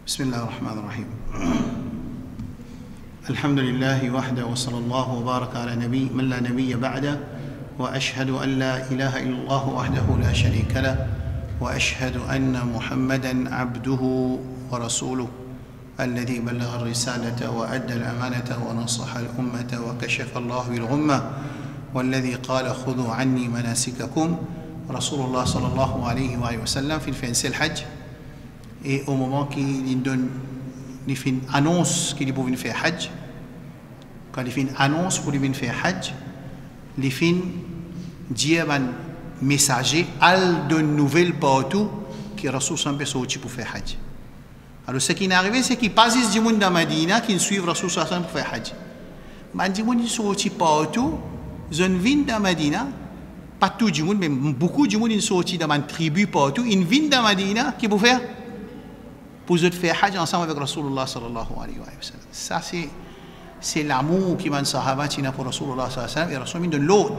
بسم الله الرحمن الرحيم الحمد لله وحده وصلى الله وبارك على نبي من لا نبي بعده وأشهد أن لا إله إلا الله وحده لا شريك له وأشهد أن محمدا عبده ورسوله الذي بلغ الرسالة وأدى الأمانة ونصح الأمة وكشف الله بالغمة والذي قال خذوا عني مناسككم رسول الله صلى الله عليه وسلم في الفنس الحج. Et au moment qu'il donne, il fait une annonce qu'il est pour venir faire Hajj, quand il fait une annonce pour venir faire Hajj, il fait dire un messager, al donne nouvelle partout que Rasoul s'en sorti pour faire Hajj. Alors ce qui est arrivé, c'est qu'il passe du monde dans Medina qui suivent Rasoul pour faire Hajj. Mais du monde sont sortis partout, ils viennent dans Medina, pas tout du monde, mais beaucoup du monde sont sortis dans une tribu partout, ils viennent dans Medina qui pour faire pour faire Hajj ensemble avec Rasulullah sallallahu alayhi wa sallam. Ça c'est l'amour qui m'a sahaba pour Rasulullah sallallahu alayhi wa sallam. Et Rasul donne l'autre.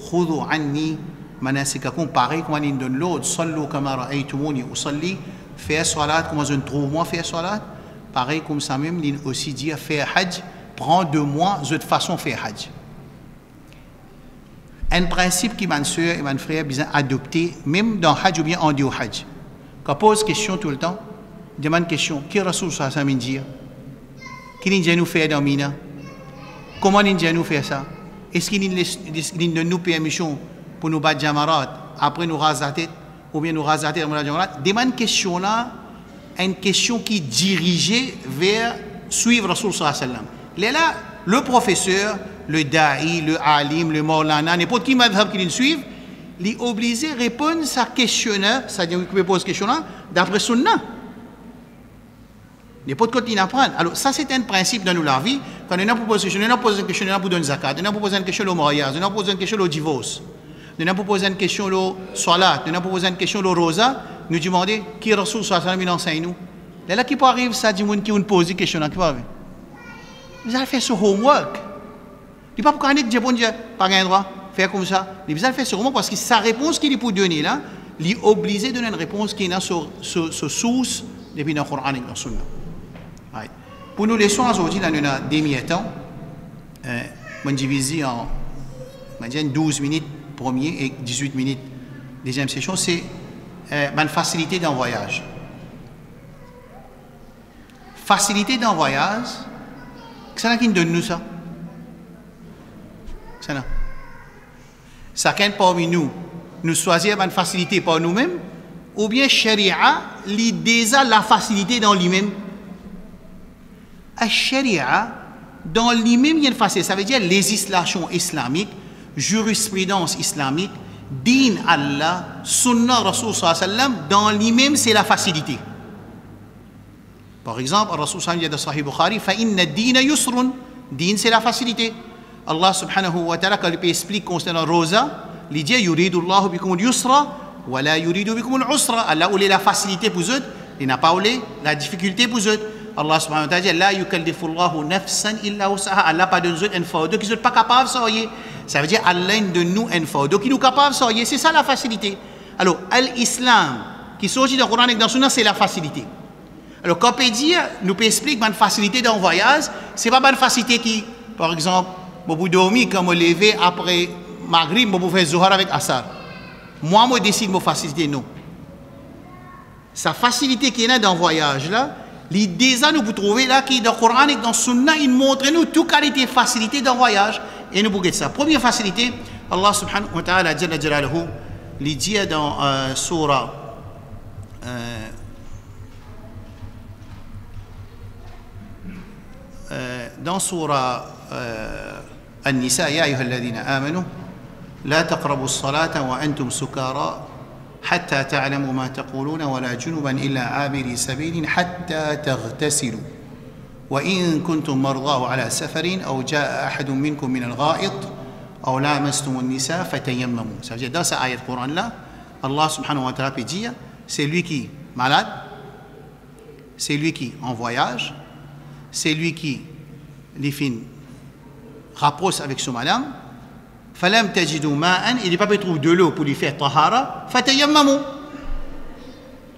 Khudhu anni manasikakum, pareil comme il donne l'autre. Sallu kama ra'aytumuni usalli. Faire salat comme je trouve moi faire salat. Pareil comme ça même, il aussi dit faire Hajj. Prends de moi de façon faire Hajj. Un principe qui m'a soeur et mon frère besoin adopter, même dans Hajj ou bien en dehors Hajj. Quand pose question tout le temps, demande question, qui Rasoul sallallahu alayhi wa sallam dit? Qui nous fait dans Mina? Comment nous fait ça? Est-ce qu'il donne nous permission pour nous battre Jamarat, après nous raser la tête, ou bien nous raser la tête dans la Jamarat? Demande question là, une question qui est dirigée vers suivre Rasoul sallallahu alayhi wa sallam. Là, le professeur, le da'i, le alim, le maulana, n'importe qui madhab qui nous suive, il est obligé de répondre à sa questionnaire, c'est-à-dire qu'il pose question là, d'après Sunnah. N'importe quoi qu'il apprend. Alors, ça, c'est un principe dans la vie. Quand on a posé une question pour donner zakat, on a posé une question au mariage, on a posé une question au divorce, on a posé une question au salat, on a posé une question au rosa, nous demandons qui est Rasoul sallallahu alayhi wa sallam enseigne nous. Là, qui peut arriver, ça, dit qui nous pose des questions, qui peut arriver. Vous allez faire ce homework. Il n'y a pas pour dire, bon Dieu, pas un droit, faire comme ça. Vous allez faire ce homework parce que sa réponse qu'il est pour donner là, il est obligé de donner une réponse qui est sur source depuis dans le Coran et dans le Sunna. Pour nous, les leçons aujourd'hui, dans le demi temps, on divise en 12 minutes premier et 18 minutes deuxième session, c'est une facilité d'un voyage. Facilité d'un voyage, c'est qui donne nous ça? C'est là. Chacun parmi nous choisit une facilité pour nous-mêmes, ou bien Sharia, l'idée la facilité dans lui-même. La Sharia, dans lui-même, il y a une facilité. Ça veut dire législation islamique, jurisprudence islamique, din Allah, sunnah Rasul sallallahu alayhi wa sallam, dans lui-même, c'est la facilité. Par exemple, Rasul sallallahu alayhi wa sallam dit dans Sahih Bukhari, فَإِنَّ الدِّينَ يُسْرٌ. Din, c'est la facilité. Allah subhanahu wa ta'ala, quand il explique concernant Rosa, il dit yuridu Allahu bikum al-yusra wa la yuridu bikum al-usra. Allah où est la facilité pour eux, il n'a pas où la difficulté pour eux. Allah subhanahu wa ta'ala dit la yukallifu Allahu nafsan illa wus'aha. Allah pas donne un fardeau qui sont pas capable de sortir. Ça veut dire Allah donne nous un fardeau qui nous capable de sortir. C'est ça la facilité. Alors l'islam qui sortit dans le Coran et dans le Sunna, c'est la facilité. Alors quand on peut dire, nous peut expliquer une facilité dans le voyage, c'est pas une facilité qui, par exemple, vous dormir quand vous levez après Maghrib, vous faites Zuhar avec Asar. Moi, je décide de me faciliter, non. Sa facilité qui est là dans le voyage, là, l'idée, nous pouvons trouver là, qui dans le Coran et dans le Sunna, il montre nous toute qualité de facilité dans le voyage. Et nous pouvons ça. Première facilité, Allah subhanahu wa ta'ala, Jalla Jalaluhu, il dit dans Surah النساء يا أيها الذين آمنوا لا تقربوا الصلاة وأنتم سكارى حتى تعلموا ما تقولون ولا جنبا إلا عابري سبيل حتى تغتسلوا وإن كنتم مرضى على سفر أو جاء أحد منكم من الغائط أو لامستم النساء فتيمموا. Ça veut dire dans cette ayat Coran là, Allah subhanahu wa ta'ala peut dire c'est lui qui est malade, c'est lui qui est en voyage, c'est lui qui les filles rapproche avec son madame, فَلَمْ تَجِدُوا مَاءً, il n'est pas pu trouver de l'eau pour lui faire tahara, فَتَيَمَّمُوا.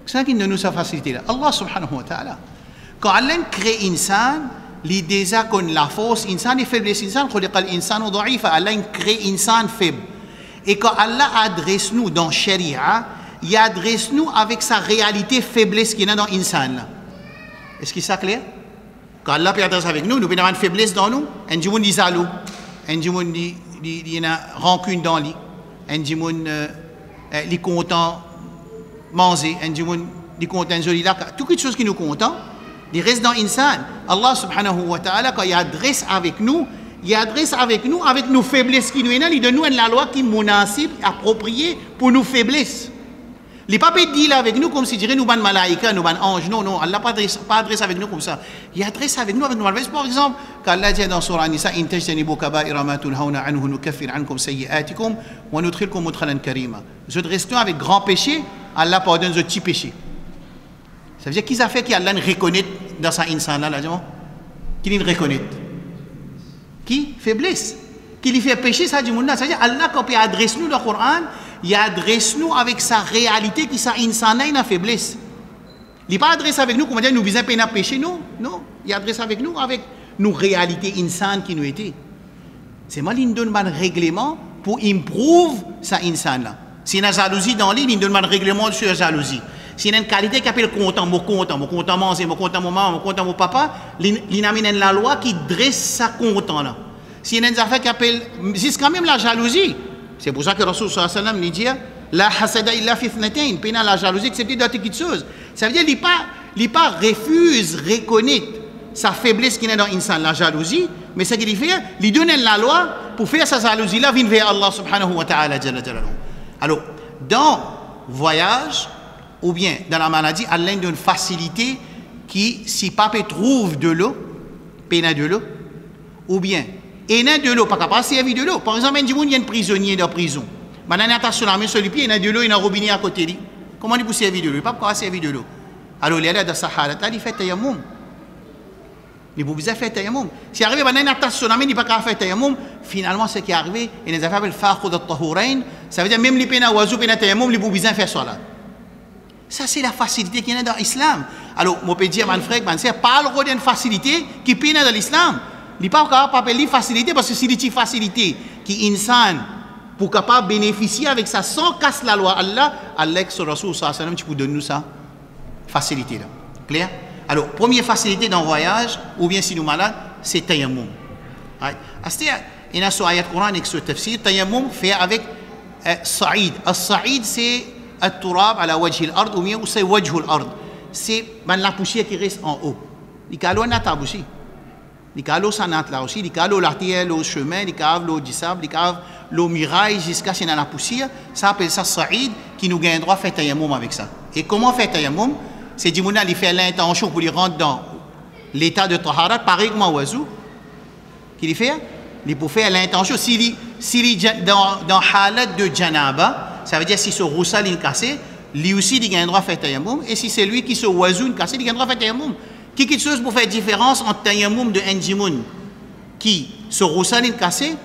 C'est ça qui nous a facilité là. Allah subhanahu wa ta'ala, quand Allah crée insan, l'idée qu'on la force insan et faiblesse insan, خلق الإنسان ضعيفا, Allah crée insan faible. Et quand Allah adresse nous dans Sharia, il adresse nous avec sa réalité faiblesse qu'il y a dans insan là. Est-ce que c'est clair? Quand Allah peut adresser avec nous, nous avons une faiblesse dans nous. Un jour, dit zalou. Un jour, il y a rancune dans lui. Un jour, il est content manger. Un jour, il est content joli là. Toutes les choses qui nous content, il reste dans l'insan. Allah subhanahu wa ta'ala, quand il adresse avec nous avec nos faiblesses qui nous sont, il donne nous la loi qui est munasib, appropriée pour nos faiblesses. Il n'est pas dit avec nous comme si dirait nous ban malaïka, nous ban ange. Non, non, Allah pas adresse avec nous comme ça. Il adresse avec nous avec nos faiblesses. Par exemple, quand Allah dit dans Surah Nisa, in tajtanibu kaba'ira ma tunhauna anhu nukaffir ankum sayyi'atikum wa nudkhilkum mudkhalan karima. Je reste avec grand péché, Allah pardonne ce petit péché. Ça veut dire qu'ils a fait qu'Allah ne reconnaît dans sa insan là, qu'il ne reconnaît. Qui? Faiblesse. Qui lui fait péché, ça dit ça veut dire Allah quand il adresse nous dans le Coran, il adresse nous avec sa réalité qui sa insana une faiblesse. Il n'est pas adressé avec nous comme dire nous visons pas péché, non, non. Il adresse avec nous avec nos réalités insanes qui nous étaient. C'est moi qui donne un règlement pour improve sa insana. Si il y a une jalousie dans lui, il donne un règlement sur la jalousie. S'il y a une qualité qui appelle content manger, content maman, content mon papa, il amène la loi qui dresse sa content là. S'il y a une affaire qui appelle jusqu'à même la jalousie. C'est pour ça que Rasul sallallahu alayhi wa sallam dit la hasada illa fi ithnatain, pena la jalousie excepté dans petites choses. Ça veut dire il pas refuse reconnaître sa faiblesse qui est dans l'insan, la jalousie, mais ce qu'il fait, il donne la loi pour faire sa jalousie là, vient vers Allah subhanahu wa ta'ala jalla jalaluhu. Alors, dans voyage ou bien dans la maladie, Allah donne une facilité qui, si papa trouve de l'eau, pena de l'eau, ou bien et il y a de l'eau, pas capable de servir de l'eau. Par exemple, il y a un prisonnier dans la prison. Maintenant, il y a un sur la main sur les pieds, il y a de l'eau, il y a un robinet à côté de lui. Comment il peut servir de l'eau? Il ne peut pas servir de l'eau. Alors, il est là dans sa halat, il fait tayammum. Il peut bien faire tayammum. Si arrive, il y a un sur la main, il ne peut pas faire tayammum. Finalement, ce qui est arrivé, il y a des affaires fakhud al-tahurain. Ça veut dire même les peines oiseaux, les peines tayammum, il peut bien faire ça là. Ça, c'est la facilité qu'il y a dans l'islam. Alors, moi, je peux dire, mon frère, c'est pas le rôle d'une facilité qui est dans l'islam. Il n'est pas capable de facilité parce que c'est une facilité qui est insane pour capable bénéficier avec ça sans casser la loi Allah. Allah, sur Rasul sallallahu alayhi wa sallam, tu peux donner nous ça facilité là. Clair? Alors, première facilité dans le voyage ou bien si nous malades, c'est tayammum. C'est-à-dire, il y a un ayat Coran avec ce tafsir, tayammum fait avec sa'id. Al-sa'id, c'est al-turab ala wajhi al-ard ou bien c'est wajhu al-ard. C'est la poussière qui reste en haut. Il y a un atab aussi. Il y a l'eau sanat là aussi, il y a l'eau l'artère, l'eau chemin, il y a l'eau du sable, il y a l'eau miraille jusqu'à ce qu'il y a la poussière. Ça appelle ça sa'id qui nous gagne droit à faire tayammum avec ça. Et comment faire tayammum? C'est du monde qui fait l'intention pour lui rentrer dans l'état de taharat, pareil comme un oiseau. Qu'il fait? Il peut faire l'intention. S'il est dans halat de janaba, ça veut dire si ce roussal est cassé, lui aussi il gagne droit à faire tayammum. Et si c'est lui qui se oiseau est cassé, il gagne droit à faire tayammum. Quelque chose pour faire différence entre tayammum de Njimoun qui se roussal est cassé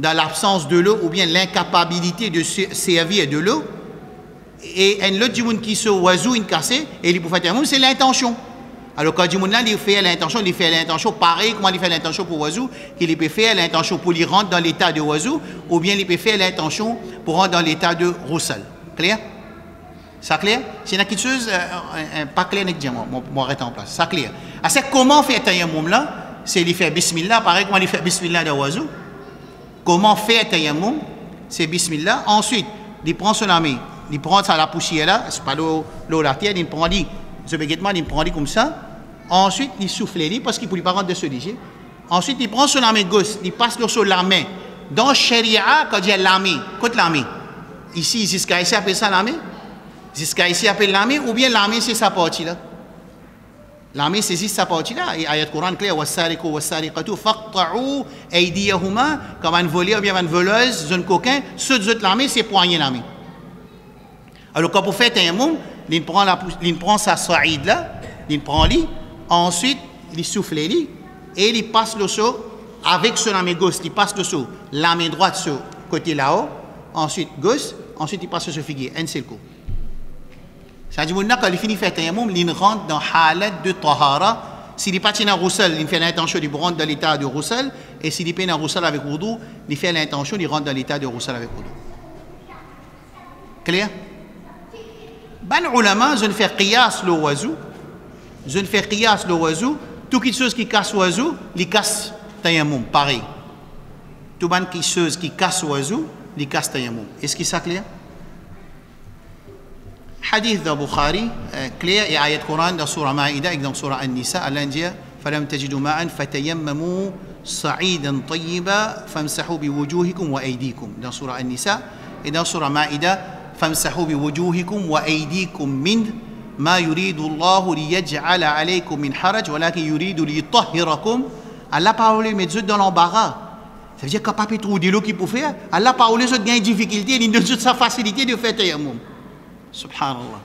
dans l'absence de l'eau ou bien l'incapacité de servir de l'eau et un autre Jimoun qui se oiseau est cassé et il peut faire tayammum, c'est l'intention. Alors quand Jimoun là il fait l'intention pareil comment il fait l'intention pour oiseau qu'il peut faire l'intention pour lui rentrer dans l'état de oiseau ou bien il peut faire l'intention pour rentrer dans l'état de roussal. Clair? Ça clair? S'il y a quelque chose pas clair, je arrête en place. Ça clair. C'est comment faire tayammum là? C'est lui faire bismillah, pareil comment il fait bismillah de oiseau. Comment faire tayammum? C'est bismillah. Ensuite, il prend son ami, il prend ça la poussière là, c'est pas l'eau la terre, il prend dit, ce baguettement, il prend dit comme ça. Ensuite, il souffle lui parce qu'il ne peut pas rentrer de ce léger. Ensuite, il prend son ami gauche, il passe sur la main. Dans Sharia, quand il y a l'armée, côté l'armée. Ici, jusqu'à ici, appelle ça l'armée. Jusqu'à ici, appelle l'armée, ou bien l'armée, c'est sa partie là. L'armée saisit sa partie là. Et ayat Coran clair, wasariqu wasariqatu faqta'u aydiyahuma, comme un voleur ou bien une voleuse, un coquin, ceux de l'armée, c'est poigner l'armée. Alors, quand vous faites un monde, il prend sa sa'id là, il prend lui, ensuite, il souffle lui, et il passe le saut avec son armée gauche, il passe le saut, l'armée droite sur côté là-haut, ensuite gauche, ensuite il passe sur ce figuier, un seul coup. C'est-à-dire que quand il finit faire tayammum, il rentre dans halat de tahara. S'il n'est pas dans roussel, il fait l'intention de rentrer dans l'état de roussel. Et s'il est dans roussel avec wudu, il fait l'intention de rentrer dans l'état de roussel avec wudu. Clair? Ben ulama, je ne fais qiyas le wazou. Je ne fais qiyas le wazou. Tout quelque chose qui casse wazou, il casse tayammum, pareil. Tout quelque chose qui casse wazou, il casse tayammum. Est-ce que c'est clair? Hadith de Bukhari, clair, et ayat Coran dans Surah Maïda et dans Surah An-Nisa, Allah dit فَلَمْ تَجِدُوا مَاءً فَتَيَمَّمُوا صَعِيدًا طَيِّبًا فَامْسَحُوا بِوُجُوهِكُمْ وَأَيْدِيكُم dans Surah An-Nisa et dans Surah Maïda فَامْسَحُوا بِوُجُوهِكُمْ وَأَيْدِيكُم مِّنْ ما يريد الله ليجعل عليكم من حرج ولكن يريد ليطهركم. Allah parle mais Dieu dans l'embarras. Ça veut dire qu'il n'y a pas trop de l'eau qui peut faire. Allah parle les autres gagnent difficulté, il donne toute sa facilité de faire tayammum. Subhanallah.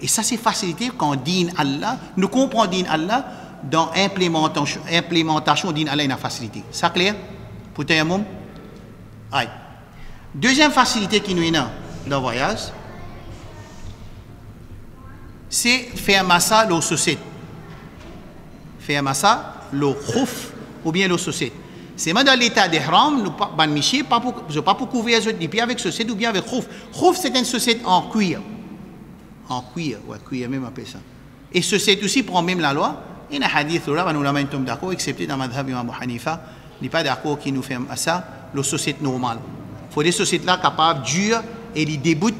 Et ça c'est facilité quand din Allah, nous comprenons din Allah dans implémentation din Allah une facilité. Ça clair pour tayammum? Aïe. Deuxième facilité qui nous est dans le voyage, c'est faire massa l'eau saucette. Faire massa l'eau khouf ou bien l'eau saucette. C'est même dans l'état d'ihram, nous pas miché, pas pour couvrir les pieds avec saucette ou bien avec khouf. Khouf c'est une saucette en cuir. En cuir, ouais, cuir même appelle ça. Et saucette aussi prend même la loi. Il y a un hadith là, nous l'avons tous d'accord, excepté dans le madhab Imam Hanifa, il n'est pas d'accord qui nous fait ça, l'eau saucette normale. Il faut des saucettes là capables, dures, et ils déboutent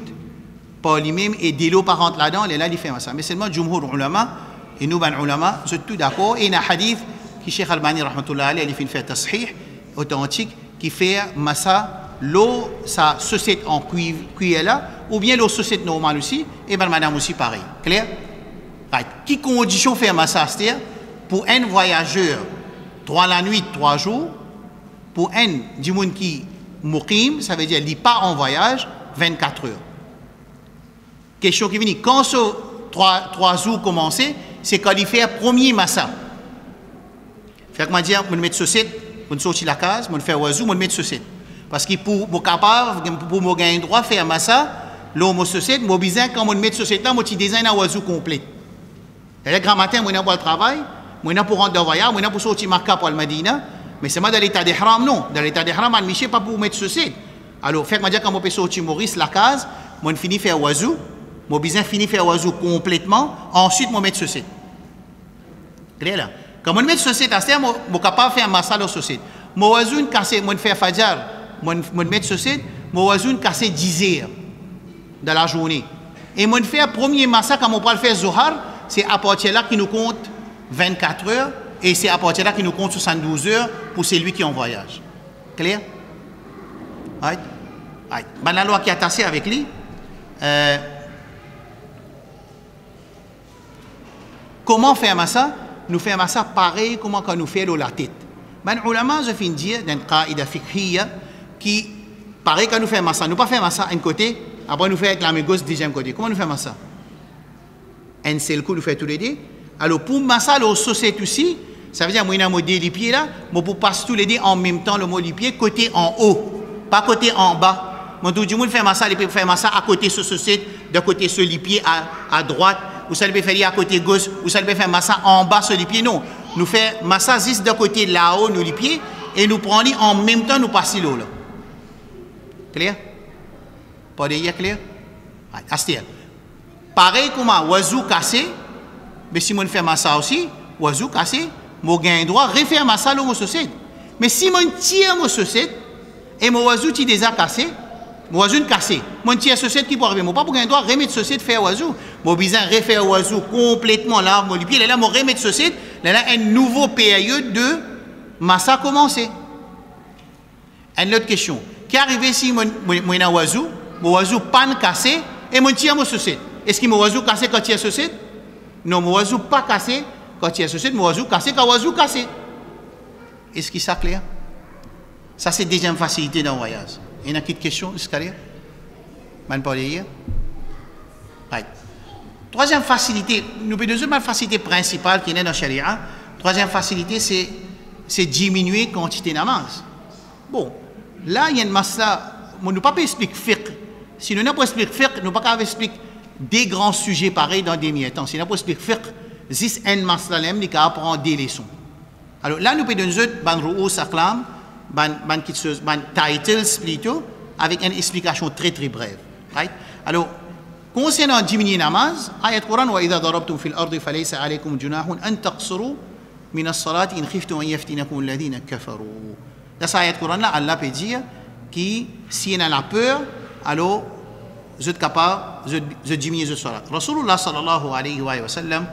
par lui-même et de l'eau par rentre là-dedans, et là il fait ça. Mais seulement Jumhur ulama et nous ban ulama, nous sommes tous d'accord. Et il y a un hadith qui Cheikh Albani rahmatullah alayhi, il fait tasrih authentique qui fait massa l'eau sa saucette en cuir là ou bien l'eau saucette normale aussi et ben madame aussi pareil. Clair? Right. Qui condition faire massa, c'est-à-dire pour un voyageur 3 la nuit 3 jours, pour un du monde qui muqim, ça veut dire il part en voyage 24 heures. Question qui vient, quand ce 3 jours commencé, c'est quand il fait premier massa. Fait que moi dire, je mettre saucette, je sortir la case, je faire oiseau, je mettre saucette. Parce que pour capable, pour me gagner droit faire massa, l'homme saucette, moi besoin quand je mettre saucette là, moi tu design un oiseau complet. Le grand matin, moi pour le travail, moi pour rentrer dans le voyage, moi pour sortir Makka pour le Medina, mais c'est pas dans l'état d'ihram non. Dans l'état d'ihram, je ne sais pas pour mettre saucette. Alors, fait que moi dire quand je peux sortir Maurice la case, moi je finis faire oiseau. Mon business finit faire oiseau complètement, ensuite je mettre saucette. Clair là? Quand je mets saucette à terre, je suis capable de faire massa de saucette. Mon oiseau cassé, je fais fajar, je mets saucette, mon oiseau cassé 10 heures dans la journée. Et je fais premier massa quand on peut le faire zohar, c'est à partir de là qui nous compte 24 heures et c'est à partir de là qui nous compte 72 heures pour celui qui est en voyage. Clair? Right? Right. Ben, la loi qui est attachée avec lui, comment faire ça? Nous faisons ça pareil comme quand nous faisons la tête. Ben, ulama, je finis de dire dans le qaïda fiqhiyya qui, pareil quand nous faisons ça, nous pas faisons ça un côté, après nous faisons avec la main gauche deuxième côté. Comment nous faisons ça? Un seul coup, nous faisons tous les deux. Alors, pour massa, le saucette aussi, ça veut dire que moi, je modèle les pieds là, mais pour passer tous les deux en même temps, le mot du pied, côté en haut, pas côté en bas. Moi, tout le monde fait massa, il peut faire massa à côté ce saucette, de côté sur les pieds à droite. Ou ça peut faire à côté gauche, ou ça peut faire massa en bas sur les pieds. Non, nous faisons massa juste de côté là-haut, nous les pieds, et nous prenons en même temps, nous passons l'eau là. Clair? Pas de clair? Astir. Pareil comme un oiseau cassé, mais si on fait massa aussi, oiseau cassé, mon gain droit, refaire massa l'eau saucette. Mais si on tire mon saucette, et mon oiseau qui déjà cassé, mon oiseau cassé. Mon tire saucette qui peut arriver. Mon pas pour gagner droit remettre saucette faire oiseau. Mon besoin refaire oiseau complètement là, mon pied là, mon remettre saucette, là une nouvelle période de massa commencer. Une autre question. Qui arrive si mon oiseau pan cassé et mon tire mon saucette. Est-ce que mon oiseau cassé quand tire saucette? Non, mon oiseau pas cassé quand tire saucette, mon oiseau cassé quand oiseau cassé. Est-ce que ça clair? Ça c'est deuxième facilité dans le voyage. Il y a une petite question, Iscaria? Je parler hier. Right. Troisième facilité, nous avons deuxième facilité principale qui est dans la Sharia. Troisième facilité, c'est diminuer la quantité de namaz. Bon, là, il y a une masse là, nous ne pouvons pas expliquer fiqh. Si nous n'avons pas expliqué fiqh, nous ne pouvons pas expliquer des grands sujets pareils dans des mi-temps. Si on explique fiqh, zis en maslalem, il apprend des leçons. Alors là, nous pouvons donner ban ru'us aqlam, ban titles plutôt, avec une explication très très brève. Right? Alors, concernant diminuer namaz, ayat Quran wa idha darabtum fil ardi falaysa alaykum junahun an taqsuru min as-salati in khiftum an yaftinakum alladhina kafaru. Dans cette ayat Quran là, Allah peut dire que si on a la peur, alors vous êtes capable de diminuer la salat. Rasulullah sallallahu alayhi wa sallam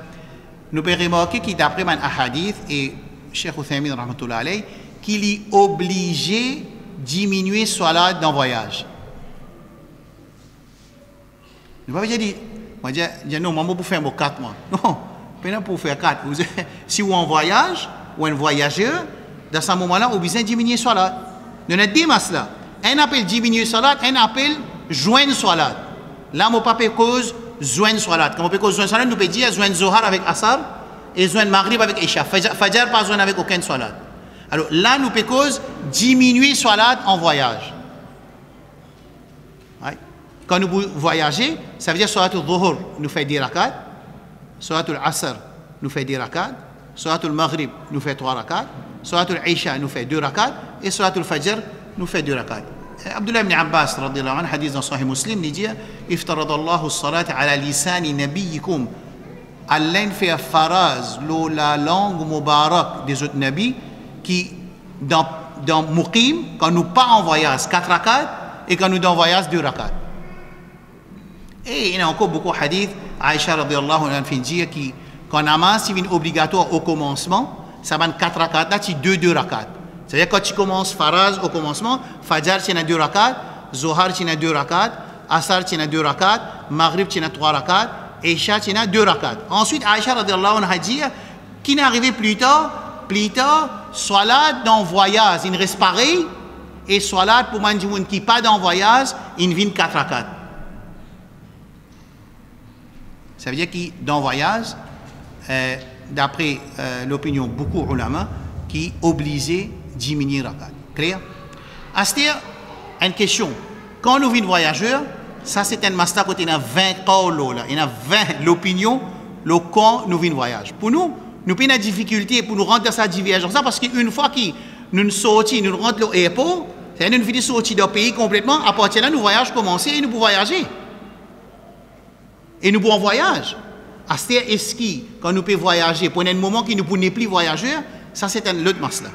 nous peut remarquer qu'il d'après un hadith et Cheikh Uthaymin rahmatullah alayhi qu'il est obligé de diminuer la salat dans le voyage. Ne pas dire, moi non, moi pour faire 4 mois. Non, pas pour faire 4. Si vous en voyage ou un voyageur, dans ce moment-là, vous besoin de diminuer la salat. Nous avons dit cela. Un appelle diminuer la salat, un appelle joindre la salat. Là, on ne peut pas cause joindre la salat. Quand on peut cause joindre la salat, nous pouvons dire joindre Zohar avec Asar et joindre Maghrib avec Isha. Fajr pas joindre avec aucune salat. Alors là, nous pouvons cause diminuer la salat en voyage. Quand nous voyageons, ça veut dire Salat al-Dhuhr nous fait 10 rakats, Salat al-Asr nous fait 10 rakats, Salat al-Maghrib nous fait 3 rakats, Salat al-Isha nous fait 2 rakats et Salat al-Fajr nous fait 2 rakats. Abdullah ibn Abbas radiyallahu anhu, hadith dans Sahih Muslim, il dit iftaradallahu as-salat ala lisani nabiyyikum. Allah fait faraz la langue mubarak des autres nabis qui dans muqim quand nous pas en voyage 4 rakats et quand nous dans voyage 2 rakats. Et il y a encore beaucoup de hadiths, Aïcha radiallahu anha fait dire que quand namaz est obligatoire au commencement, ça va 4 rakats, là tu 2 rakats. C'est-à-dire quand tu commences faraz au commencement, Fajr tu as 2 rakats, Zohar tu as 2 rakats, Asar tu as 2 rakats, Maghrib tu as 3 rakats, Isha tu as 2 rakats. Ensuite, Aïcha radiallahu anha dit qui n'est arrivé plus tard, salat dans voyage, il reste pareil, et salat pour man qui pas dans voyage, il vient 4 rakats. Ça veut dire que dans le voyage, d'après l'opinion de beaucoup d'ulama, qui est obligé de diminuer la rakat. Clair? C'est-à-dire, une question. Quand nous venons voyageurs, ça c'est un master côté il y a 20 qawlo là, il y a 20 l'opinion, le quand nous venons voyage. Pour nous, nous avons une difficulté pour nous rendre dans cette divergence parce qu'une fois que nous sortons, nous rentrons au aéroport, c'est-à-dire nous venons sortir du pays complètement, à partir de là, nous voyage commencer et nous pouvons voyager. Et nous pouvons voyager. C'est-à-dire, est-ce que quand nous pouvons voyager, pendant un moment que nous ne pouvons plus voyager, ça c'est un autre masla.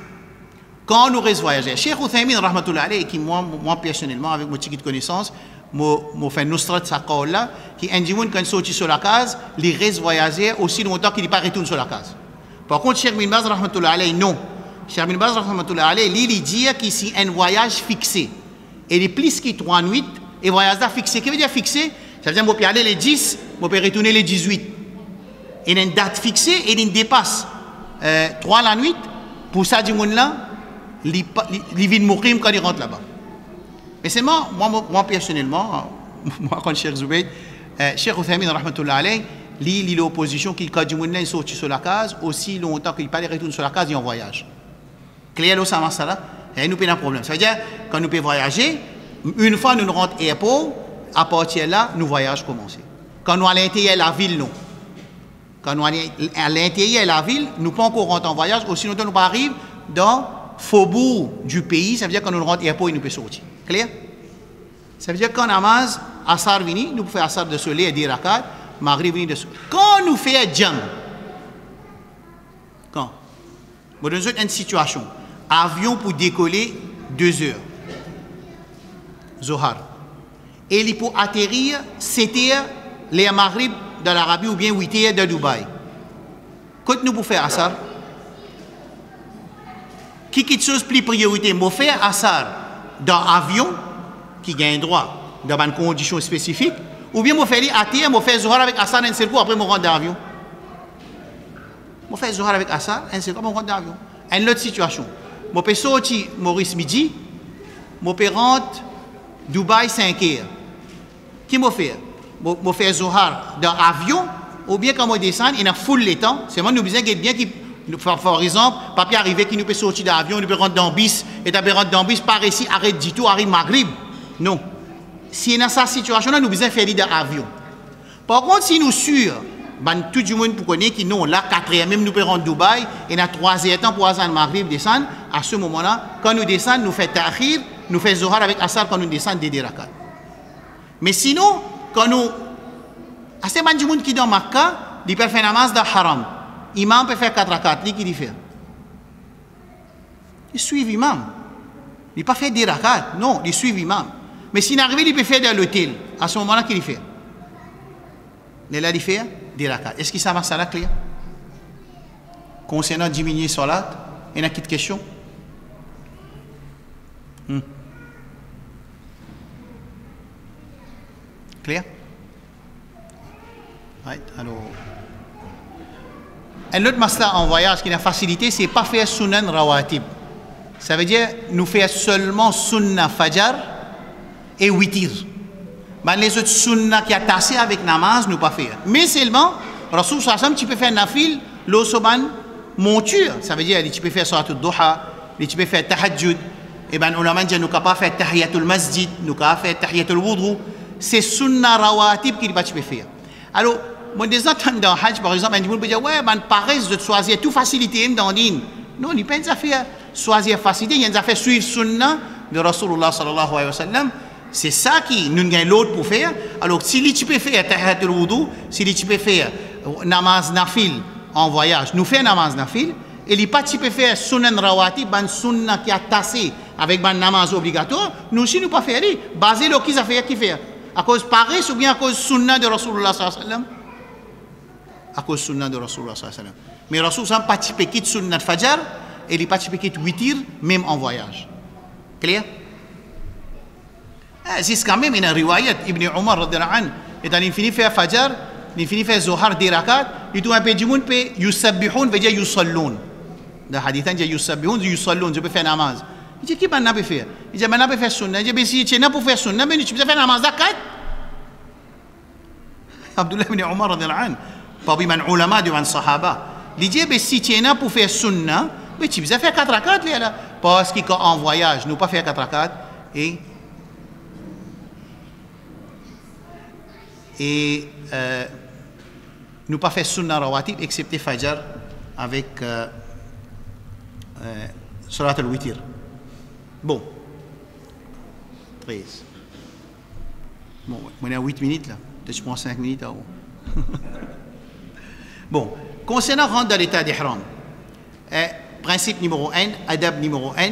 Quand nous restons voyager, Cheikh Uthaymin rahmatullah alayhi, qui moi personnellement, avec mon petit de connaissance, m'a fait nusrat sa cause là, qui indique quand il sortit sur la case, il reste voyager aussi longtemps qu'il n'est pas retourné sur la case. Par contre, Cheikh bin Baz rahmatullah alayhi, non. Cheikh bin Baz rahmatullah alayhi, il dit que c'est un voyage fixé. Et il est plus que 3 nuits, et voyage là fixé. Qu'est-ce que veut dire fixé? Ça veut dire que je peux aller les 10, je peux retourner les 18. Il y a une date fixée et il dépasse 3 la nuit. Pour ça, du monde là, il vient mourir quand il rentre là-bas. Mais c'est moi personnellement, moi quand Cheikh Zoubeid, Cheikh Uthaymin rahmatullah alayhi, il est l'opposition qui quand du monde là il sorti sur la case, aussi longtemps qu'il pas retourne sur la case, il en voyage. Clair ça va ça là, et nous pas un problème. Ça veut dire quand nous pouvons voyager, une fois nous rentrons à l'aéroport, à partir de là, nous voyages commencer. Quand nous allons à l'intérieur de la ville, non. Quand nous allons à l'intérieur de la ville, nous ne pouvons pas encore rentrer en voyage, aussi longtemps nous arrivons dans le faubourg du pays, ça veut dire que quand nous rentrons à l'aéroport, nous pouvons sortir. Clair? Ça veut dire que quand namaz, Asar vini, nous pouvons faire Asar de soleil et 10 rakats, Maghrib vini de soleil. Quand nous faisons Jam, quand? Nous avons une situation. Avion pour décoller 2 heures. Zohar. Et il peut atterrir 7 heures les Maghrib de l'Arabie ou bien 8 heures de Dubaï. Qu'est-ce que nous pouvons faire à ça? Qui est chose plus priorité? Nous faire à ça dans l'avion qui gagne droit dans une condition spécifique ou bien nous faire atterrir, nous faire Zohar avec Assar un seul coup après nous rentre dans l'avion. Nous faire Zohar avec Assar un seul coup après nous rentre dans l'avion. Une autre situation. Nous peux sortir Maurice midi, nous peux rentrer Dubaï 5 heures. Qui m'a fait? M'a fait Zohar dans l'avion, ou bien quand on descend, il y a full les temps. C'est moi, nous besoin d'être bien qui, par exemple, papier arrivé qui nous peut sortir de l'avion, nous peut rentrer dans le bis, et tu peux rentrer dans le bis, par ici, arrête du tout, arrive Maghrib. Non. Si dans cette situation-là, nous besoin faire dans l'avion. Par contre, si nous sûrs, ben, tout le monde pour connaître que non, là, 4e, même nous prenons Dubaï, et dans 3e temps pour Azan Maghrib descendre, à ce moment-là, quand nous descendons, nous faisons Ta'khir, nous faisons Zohar avec Asar quand nous descendons des rakat. Mais sinon, quand nous. À ce moment qui dans Makkah, il peut faire namaz dans Haram. Imam peut faire 4 rakat, lui qui dit faire. Il suit l'imam. Il ne peut pas faire des rakat, non, il suit l'imam. Mais s'il arrive, il peut faire dans l'hôtel. À ce moment-là, qu'il fait? Il a dit faire des rakat. Est-ce que ça va, ça la clair? Concernant diminuer salat, il y a une petite question. Clair? Right. Alors, un autre masla en voyage qui a facilité, c'est pas faire sunan rawatib. Ça veut dire nous faire seulement sunna fajar et witir. Mais les autres sunna qui sont tassés avec namaz, nous pas faire. Mais seulement, Rasoul sallam, tu peux faire nafil, l'osoban monture. Ça veut dire tu peux faire salatul duha, tu peux faire tahajjud. Et ben on a dit nous pas faire tahiyatul masjid, nous pas faire tahiyatul wudu. C'est sunna rawatib qu'il va tu peux faire. Alors, moi, des gens dans le Hajj, par exemple, ils vont dire, ouais, man, paresse de choisir tout facilité dans l'île. Non, il n'y a pas une affaire choisir facilité, il y a une affaire suivre sunna de Rasulullah sallallahu alayhi wa sallam. C'est ça qui nous gagne l'autre pour faire. Alors, si tu peux faire tahiyatul wudu, si tu peux faire namaz nafil en voyage, nous faisons namaz nafil, et les pas tu peux faire sunan rawati, ban sunna qui a tassé avec ban namaz obligatoire, nous aussi nous pas faire, basé sur qui ça fait qui fait. À cause paresse ou bien à cause sunna de Rasulullah sallallahu alayhi wa sallam? À cause sunna de Rasulullah sallallahu alayhi wa sallam. Mais Rasulullah pas typé quitte sunna fajar et il pas typé quitte witir même en voyage. Clair? C'est quand même une riwayat Ibn Umar radhiyallahu anhu et dans l'infini fait fajar, l'infini fait zohar des rakat, il tout un peu du monde peut yusabbihun veut dire yusallun. Dans hadithan dit yusabbihun yusallun, je peux faire namaz. Il dit qui n'a pas faire? Il dit n'a pas faire sunna. Il dit si tu n'as pas faire sunna, mais tu peux faire namaz zakat. Abdullah ibn Umar radhiyallahu anhu, parmi les ulama devant les sahaba, il dit si tu n'as pas faire sunna, mais tu peux faire 4 rakat là. Parce qu'en voyage, nous pas faire 4 rakat et nous pas faire sunna rawatib excepté fajr avec salat al-witir. Bon. 13. Bon, on est à 8 minutes là. Peut-être je prends 5 minutes à haut. Bon. Concernant rentrer dans l'état d'ihram, principe numéro 1, adab numéro 1,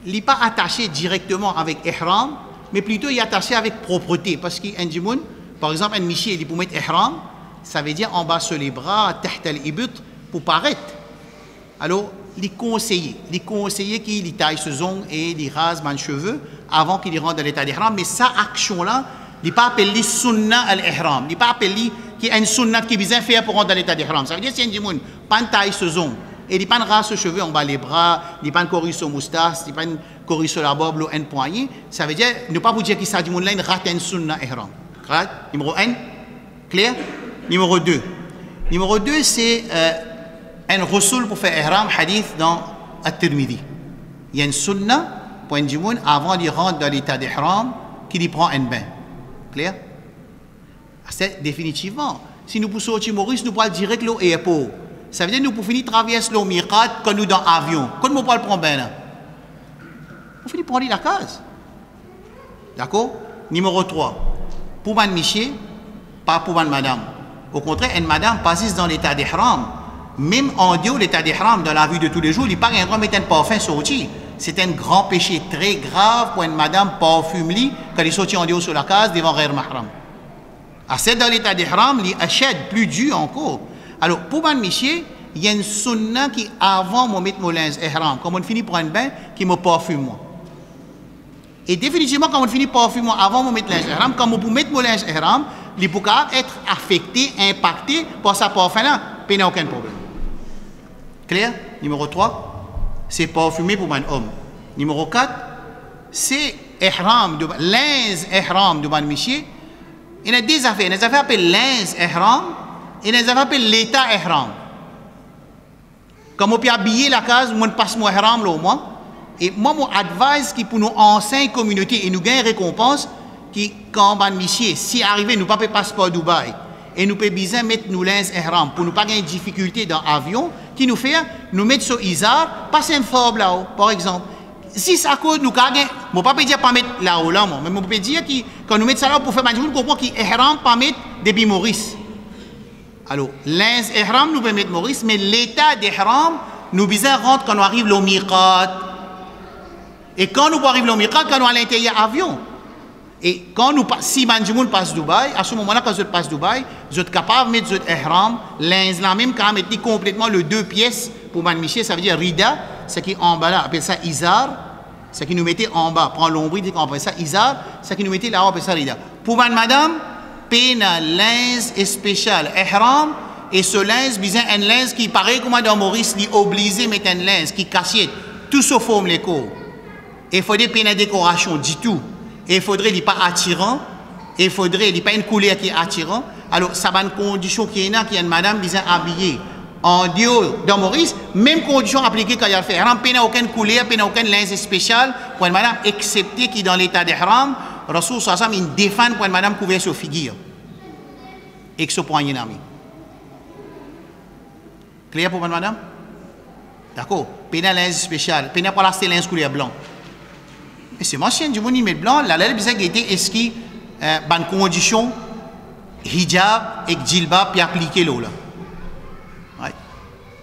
il n'est pas attaché directement avec ihram, mais plutôt il est attaché avec propreté. Parce qu'il y a un djimoun, par exemple, un michi, il est pour mettre ihram, ça veut dire en bas sur les bras, tahta al-ibut, pour paraître. Alors, les conseillers qui taillent ce zong et les rasent les cheveux avant qu'ils rentrent dans l'état d'ihram. Mais cette action-là, il n'est pas appelé sunna al-ihram. Il n'est pas appelé qui est une sunna qui vient faire pour rentrer dans l'état d'ihram. Ça veut dire que si un djimoun, pas taille ce zong, et il pas rase ses cheveux en bas les bras, il pas corrige son moustache, il pas corrige sur la barbe ou un poignet, ça veut dire, ne pas vous dire qu'il s'agit de rate une sunna ihram. Numéro 1, clair? Numéro 2. Numéro 2, c'est un rasoul pour faire ihram, hadith dans At-Tirmidhi. Il y a une sunna pour un djimoun avant de rentrer dans l'état d'ihram qui lui prend un bain. Clair? C'est définitivement. Si nous poussons au Maurice, nous parlons direct l'eau et l'airport. Ça veut dire que nous pouvons finir traverser le miqat quand nous sommes dans l'avion. Quand nous parlons prendre bain là. Nous finissons prendre la case. D'accord? Numéro 3. Pour un monsieur, pas pour une madame. Au contraire, une madame passe dans l'état d'ihram. Même en dehors de l'état d'ihram, dans la vie de tous les jours, il n'y a pas un droit de mettre un parfum sorti. C'est un grand péché très grave pour une madame parfumée quand elle est sortie en dehors sur la case devant Ghair Mahram. C'est dans l'état d'ihram, il achète plus dur encore. Alors, pour un monsieur, il y a une sunna qui, avant de mettre mon linge ihram, quand on finit pour un bain, qui me parfume moi. Et définitivement, quand on finit parfume moi, avant de mettre linge ihram, quand on peut mettre mon linge ihram, il peut être affecté, impacté par sa parfum-là, il n'y a aucun problème. Clair? Numéro 3, c'est parfumé pour un homme. Numéro 4, c'est ihram, linge ihram de un monsieur. Il y a des affaires. Les affaires appellent linge ihram et les affaires appellent l'état ihram. Comme on peut habiller la case, on passe mon ihram là au moins. Et moi, mon advice qui pour nous enseigne communauté et nous gagne récompense, qui, quand on monsieur, si arrivé, nous pas passeport Dubaï, et nous pouvons bien mettre nos lens ihram pour nous pas avoir une difficulté dans l'avion, qui nous fait, nous mettre sur Izar, passer un fob là-haut, par exemple. Si ça cause nous cargue, je ne peux pas dire pas mettre là-haut, là, mais je peux dire que quand nous mettons ça là pour faire mal, nous comprenons qu'il ihram pas mettre depuis Maurice. Alors, lens ihram nous peut mettre Maurice, mais l'état d'ihram, nous besoin rentrer quand on arrive au miqat. Et quand nous arrivons au miqat, quand nous allons à l'intérieur de l'avion. Et quand nous, si Manjimoun passe Dubaï, à ce moment-là, quand je passe Dubaï, je suis capable de mettre le ihram, lens là même, quand mettre complètement les deux pièces pour Michel, ça veut dire rida, ce qui est en bas là, appelle ça izar, ce qui nous mettait en bas, prend l'ombril, on appelle ça izar, ce qui nous mettait là-haut, appelle ça rida. Pour madame, pena lens spécial ihram, et ce lens, besoin un lens qui paraît comme dans Maurice, il est obligé de mettre un lens qui cassiette, tout se forme les corps. Et il faudrait pena décoration, du tout. Et il faudrait qu'il pas attirant, et il faudrait qu'il pas une couleur qui est attirant. Alors, ça va une condition qui est là, qui est une madame besoin habillée en Dieu dans Maurice, même condition appliquée quand il a fait. Ihram, pas aucune couleur, pas aucun linge spécial pour une madame, excepté qui dans l'état d'ihram, Rasoul sallam, il défend pour une madame couverte sur figure. Et que ce poignet d'ami. Clair pour une madame? D'accord? Pas un linge spécial, pas pour la linge couleur blanc. Et c'est ancien du monde, il met blanc, la lèvre bizarre qui était est-ce qu'il bonne condition hijab et djilbab puis appliquer l'eau là. Ouais.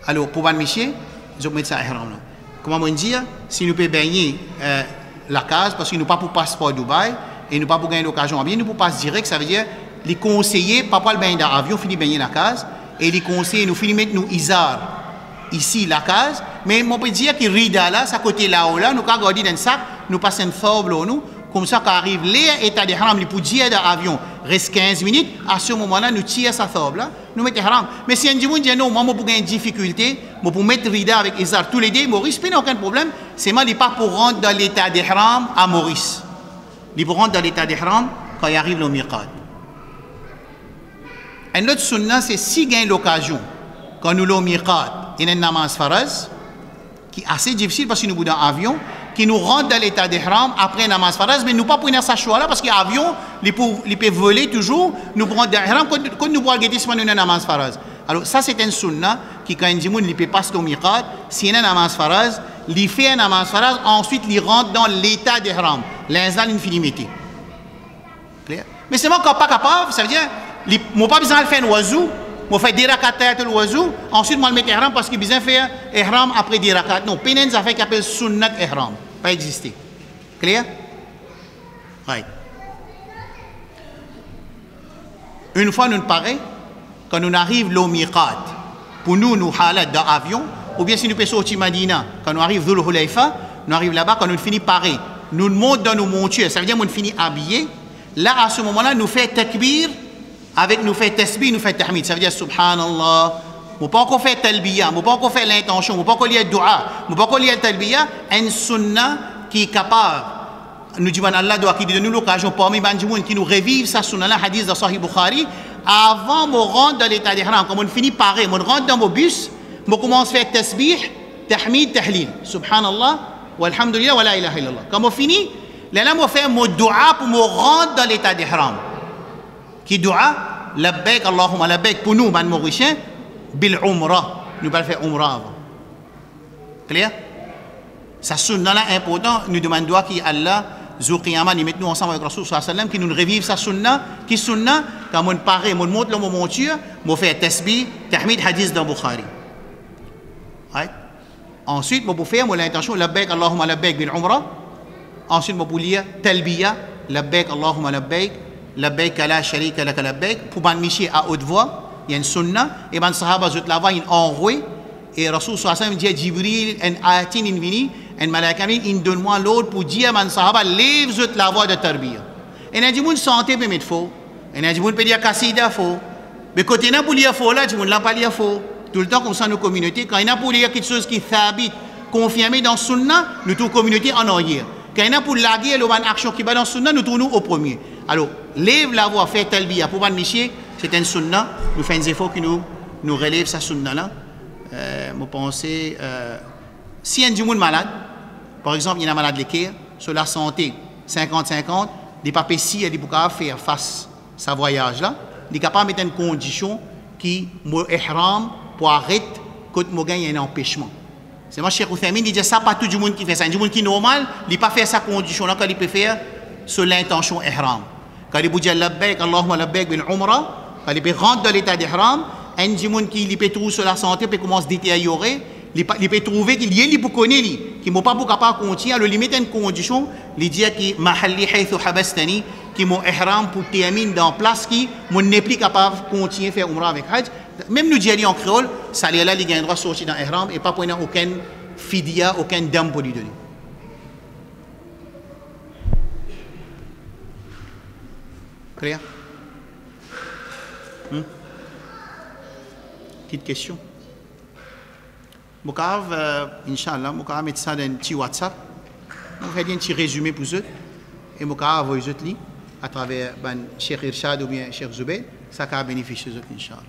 Alors pour ban monsieur, je vais mettre ça ihram là. Comment on dit si nous peut baigner la case parce que nous pas pour passeport Dubaï et nous pas pour gagner l'occasion bien nous pour passer direct, ça veut dire les conseillers pas le baigner dans l'avion, fini baigner la case et les conseillers nous fini mettre nous izar ici la case, mais on peut dire que rida là, ça côté là-haut là, nous quand garder dans le sac, nous passons un fob là nous, comme ça quand arrive l'état de haram, les pour dire dans l'avion, reste 15 minutes, à ce moment-là, nous tirons sa fob là, nous mettons haram. Mais si un dit non, moi pour gagner une difficulté, moi pour mettre rida avec izar tous les deux, Maurice, il n'y a aucun problème, c'est moi il pas pour rentrer dans l'état de haram à Maurice. Il pour rentrer dans l'état de haram quand il arrive au miqat. Un autre sunna, c'est si gagne l'occasion, quand nous l'au miqat, il y a une namaz faraz qui est assez difficile parce que nous sommes dans l'avion, qui nous rentre dans l'état d'ihram après namaz faraz, mais nous pas prendre sa choix là parce que l'avion, il peut voler toujours, nous prenons dans l'ihram quand nous pouvons guetter si nous avons namaz faraz. Alors ça c'est un sunna qui quand il ne peut pas se miqat, si il y a un namaz faraz, il fait un namaz faraz, ensuite il rentre dans l'état d'ihram. L'instant l'infinité. Mais c'est moi qui pas capable, ça veut dire, je n'ai pas besoin de faire un oiseau. Je fais des rakats de l'oiseau, ensuite je mets ihram parce que besoin de faire ihram après des rakats. Non, il y a une affaire qui s'appelle sunnat ihram. Pas exister. Clair? Right. Une fois nous paraît, quand nous arrivons au miqat, pour nous, nous halat dans l'avion, ou bien si nous passons au Madina, quand nous arrivons Dhul Hulayfa, nous arrivons là-bas, quand nous finissons pareil, nous montons dans nos montures, ça veut dire que nous finissons habillés. Là, à ce moment-là, nous faisons takbir. Avec nous fait tasbih, nous fait tahmid. Ça veut dire subhanallah. Nous ne pas encore faire talbiya, nous ne pas encore faire l'intention, nous ne pas encore lire dua, nous ne pas encore lire talbiya. Un sunnah qui est capable, nous disons Allah doit qui donne nous l'occasion parmi les qui nous revive sa sunnah, la hadith de Sahih Bukhari, avant de rentrer dans l'état d'ihram. Comme on finit pareil, on rentre dans mon bus, on commence à faire tasbih, tahmid, tahlil. Subhanallah, walhamdulillah, wa la ilaha illallah. Comme on finit, là, on fait un mot dua pour me rentrer dans l'état d'ihram. Qui doit labbaik Allahumma labbaik pour nous man mauriciens bil umrah nous pas faire umrah avant. Clair? Ça sunna là important nous demandons qui Allah jour qiyamah nous mettons ensemble avec Rasul sallallahu alayhi wa sallam qui nous revive sa sunna qui sunna quand on paraît on monte le monture on fait tasbih tahmid hadith dans Bukhari. Right? Ensuite on peut faire l'intention labbaik Allahumma labbaik bil umrah. Ensuite on peut lire talbiya labbaik Allahumma labbaik labbaik la sharika lak labbaik pour ban michi à haute voix il y a une sunna et ban sahaba zut la voix in enroué et Rasul sallallahu alayhi wa sallam dit Jibril en atin in vini en malaika in donne-moi l'autre pour dire ban sahaba lève zut la voix de tarbiya et n'a dit moun santé peut mettre faux et n'a dit moun peut dire kasida faux mais côté n'a pour lire faux là dit moun la pas lire faux tout le temps comme ça nos communautés quand il y a pour lire quelque chose qui thabit confirmé dans sunna nous toute communauté en arrière quand il y a pour laguer le ban action qui va dans sunna nous tournons au premier. Alors, lève la voix, fait talbiya pour ban michi, c'est un sunna. Nous faisons des efforts qui nous relève sa sunna là. Je pense, si un monde malade, par exemple, il y a un malade de cœur, sur la santé, 50-50, il pas si il pour faire face à sa voyage là, il est capable de mettre une condition qui mo ihram pour arrêter quand mo gagne un empêchement. C'est moi Cheikh Ousmane dit ça pas tout le monde qui fait ça, du monde qui normal, il pas faire sa condition là quand il peut faire sur l'intention ihram. Quand il dit labbaik Allahumma labbaik bil umrah, quand il peut rentrer dans l'état d'ihram, un du monde qui peut trouver sur la santé peut commencer à détériorer, il peut trouver qu'il y a pour connaître qui n'est pas capable de continuer, alors il met une condition, il dit que mahalli haythu habastani, qui mon ihram pour terminer dans place qui mon n'est plus capable de continuer à faire umrah avec hajj. Même nous disons en créole, ça là il a un droit de sortir dans ihram et pas pour aucun fidia, aucun dam pour lui donner. Clair? Petite question. Inch'Allah, je vais mettre ça dans un petit WhatsApp. Je vais faire un petit résumé pour eux. Et je vais envoyer à travers Cheikh Irshad ou bien Cheikh Zubair. Ça va bénéficier de eux, Inch'Allah.